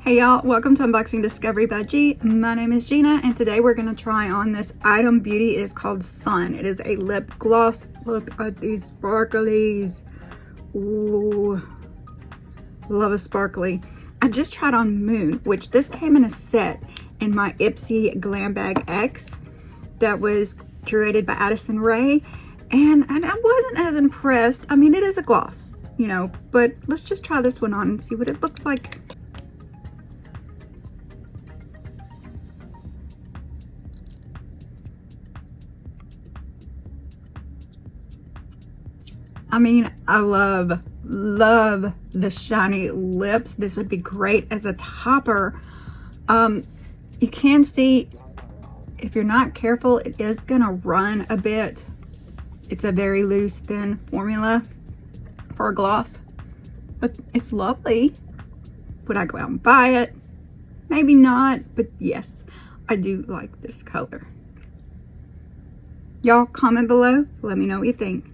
Hey y'all, welcome to Unboxing Discovery by G. My name is Gina and today we're going to try on this Item Beauty. It is called Sun. It is a lip gloss. Look at these sparklies. Ooh, love a sparkly. I just tried on Moon, which this came in a set in my IPSY Glam Bag X that was curated by Addison Rae, and I wasn't as impressed. I mean, it is a gloss, you know, but let's just try this one on and see what it looks like. I mean, I love the shiny lips. This would be great as a topper. You can see, if you're not careful, it is gonna run a bit. It's a very loose, thin formula for a gloss, but it's lovely. Would I go out and buy it? Maybe not, but yes, I do like this color. Y'all comment below, let me know what you think.